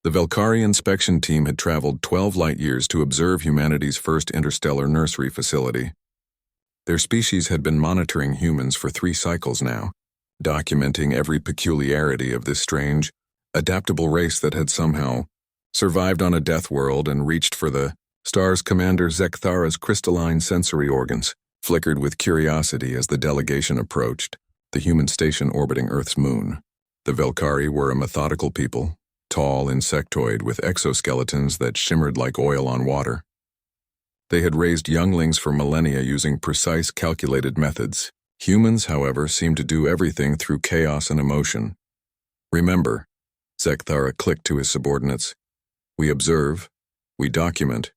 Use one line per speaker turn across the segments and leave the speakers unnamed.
The Velkari inspection team had traveled 12 light-years to observe humanity's first interstellar nursery facility. Their species had been monitoring humans for 3 cycles now, documenting every peculiarity of this strange, adaptable race that had somehow survived on a death world and reached for the star's commander Zekthara's crystalline sensory organs, flickered with curiosity as the delegation approached the human station orbiting Earth's moon. The Velkari were a methodical people, tall insectoid with exoskeletons that shimmered like oil on water. They had raised younglings for millennia using precise, calculated methods. Humans, however, seemed to do everything through chaos and emotion. "Remember," Zekthara clicked to his subordinates, "we observe, we document,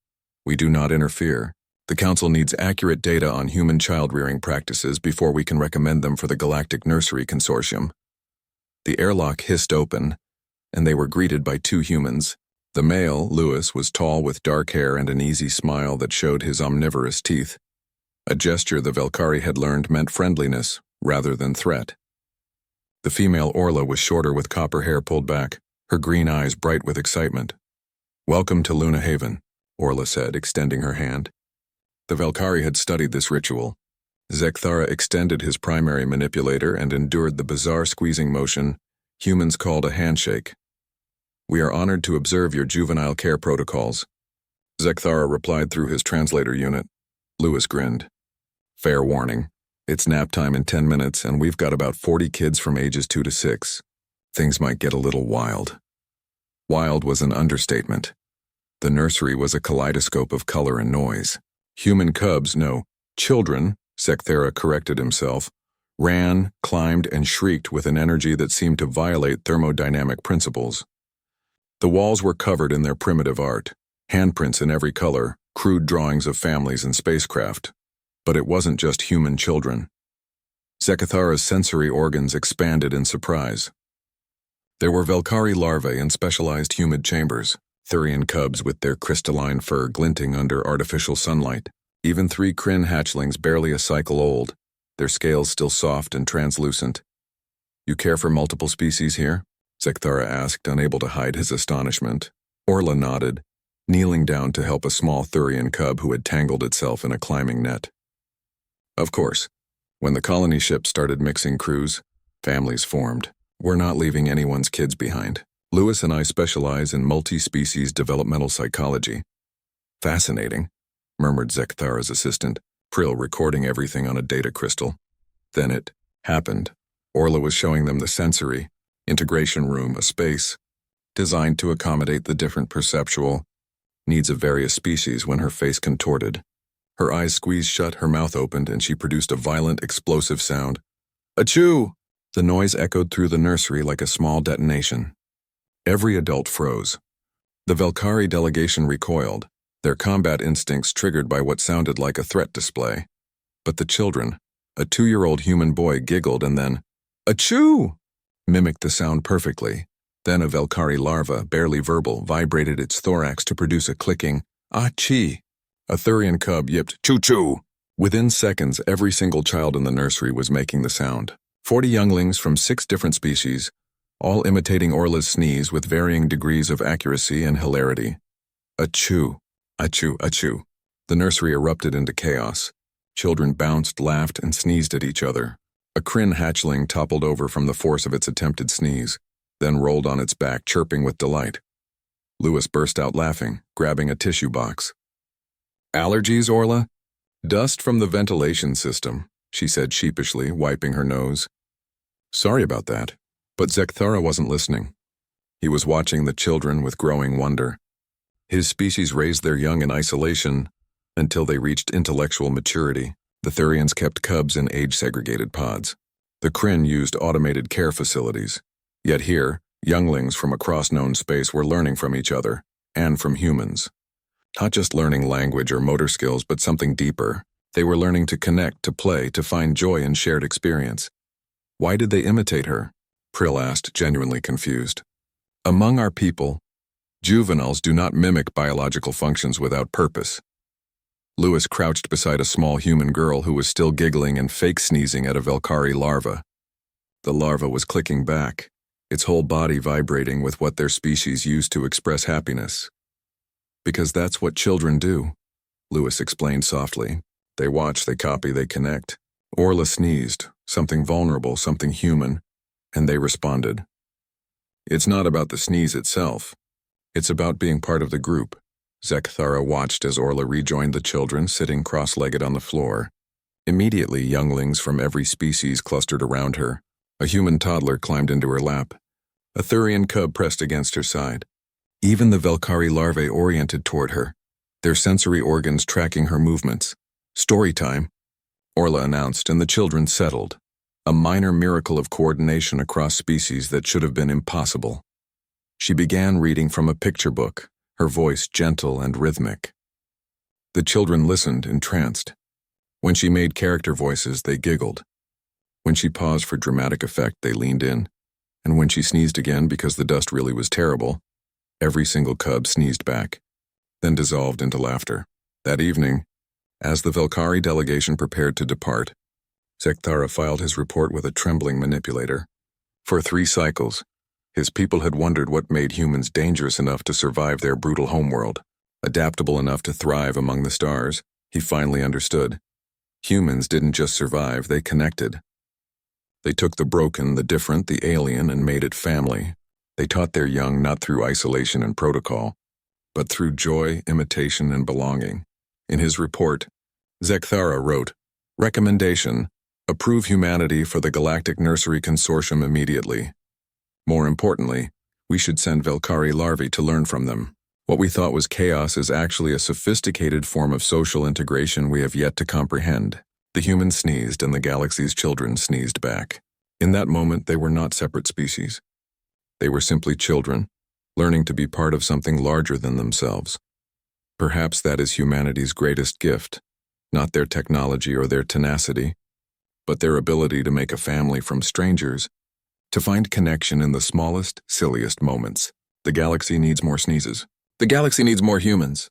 we do not interfere. The Council needs accurate data on human child-rearing practices before we can recommend them for the Galactic Nursery Consortium." The airlock hissed open, and they were greeted by 2 humans. The male, Lewis, was tall with dark hair and an easy smile that showed his omnivorous teeth, a gesture the Velkari had learned meant friendliness rather than threat. The female Orla was shorter with copper hair pulled back, her green eyes bright with excitement. "Welcome to Luna Haven," Orla said, extending her hand. The Velkari had studied this ritual. Zekthara extended his primary manipulator and endured the bizarre squeezing motion humans called a handshake. "We are honored to observe your juvenile care protocols," Zekthara replied through his translator unit. Lewis grinned. "Fair warning. It's nap time in 10 minutes, and we've got about 40 kids from ages 2 to 6. Things might get a little wild." Wild was an understatement. The nursery was a kaleidoscope of color and noise. Human cubs, no, children, Zekthara corrected himself, ran, climbed, and shrieked with an energy that seemed to violate thermodynamic principles. The walls were covered in their primitive art, handprints in every color, crude drawings of families and spacecraft. But it wasn't just human children. Zekthara's sensory organs expanded in surprise. There were Velkari larvae in specialized humid chambers, Thurian cubs with their crystalline fur glinting under artificial sunlight, even 3 Kryn hatchlings barely a cycle old, their scales still soft and translucent. "You care for multiple species here?" Zekthara asked, unable to hide his astonishment. Orla nodded, kneeling down to help a small Thurian cub who had tangled itself in a climbing net. "Of course. When the colony ship started mixing crews, families formed. We're not leaving anyone's kids behind. Lewis and I specialize in multi-species developmental psychology." "Fascinating," murmured Zekthara's assistant, Prill recording everything on a data crystal. Then it happened. Orla was showing them the sensory integration room, a space designed to accommodate the different perceptual needs of various species. When her face contorted, her eyes squeezed shut, her mouth opened, and she produced a violent, explosive sound. "Achoo!" The noise echoed through the nursery like a small detonation. Every adult froze. The Velkari delegation recoiled, their combat instincts triggered by what sounded like a threat display. But the children, a 2-year-old human boy, giggled and then, "Achoo!" mimicked the sound perfectly. Then a Velkari larva, barely verbal, vibrated its thorax to produce a clicking, "Ah-chee." A Thurian cub yipped, "Choo-choo." Within seconds, every single child in the nursery was making the sound. 40 younglings from 6 different species, all imitating Orla's sneeze with varying degrees of accuracy and hilarity. "Achoo, achoo, achoo." The nursery erupted into chaos. Children bounced, laughed, and sneezed at each other. A Kryn hatchling toppled over from the force of its attempted sneeze, then rolled on its back, chirping with delight. Lewis burst out laughing, grabbing a tissue box. "Allergies, Orla?" "Dust from the ventilation system," she said sheepishly, wiping her nose. "Sorry about that." But Zekthara wasn't listening. He was watching the children with growing wonder. His species raised their young in isolation until they reached intellectual maturity. The Thurians kept cubs in age-segregated pods. The Kryn used automated care facilities. Yet here, younglings from across known space were learning from each other, and from humans. Not just learning language or motor skills, but something deeper. They were learning to connect, to play, to find joy in shared experience. "Why did they imitate her?" Prill asked, genuinely confused. "Among our people, juveniles do not mimic biological functions without purpose." Lewis crouched beside a small human girl who was still giggling and fake sneezing at a Velkari larva. The larva was clicking back, its whole body vibrating with what their species used to express happiness. Because that's what children do, Lewis explained softly. They watch, they copy, they connect. Orla sneezed, something vulnerable, something human, and they responded. It's not about the sneeze itself. It's about being part of the group. Zekthara watched as Orla rejoined the children sitting cross-legged on the floor. Immediately, younglings from every species clustered around her. A human toddler climbed into her lap. A Thurian cub pressed against her side. Even the Velkari larvae oriented toward her, their sensory organs tracking her movements. Story time, Orla announced, and the children settled. A minor miracle of coordination across species that should have been impossible. She began reading from a picture book, her voice gentle and rhythmic. The children listened, entranced. When she made character voices, they giggled. When she paused for dramatic effect, they leaned in. And when she sneezed again because the dust really was terrible, every single cub sneezed back, then dissolved into laughter. That evening, as the Velkari delegation prepared to depart, Zekthara filed his report with a trembling manipulator. For 3 cycles, his people had wondered what made humans dangerous enough to survive their brutal homeworld, adaptable enough to thrive among the stars. He finally understood. Humans didn't just survive, they connected. They took the broken, the different, the alien, and made it family. They taught their young not through isolation and protocol, but through joy, imitation, and belonging. In his report, Zekthara wrote, "Recommendation: approve humanity for the Galactic Nursery Consortium immediately. More importantly, we should send Velkari larvae to learn from them. What we thought was chaos is actually a sophisticated form of social integration we have yet to comprehend." The humans sneezed and the galaxy's children sneezed back. In that moment, they were not separate species. They were simply children, learning to be part of something larger than themselves. Perhaps that is humanity's greatest gift, not their technology or their tenacity, but their ability to make a family from strangers, to find connection in the smallest, silliest moments. The galaxy needs more sneezes. The galaxy needs more humans.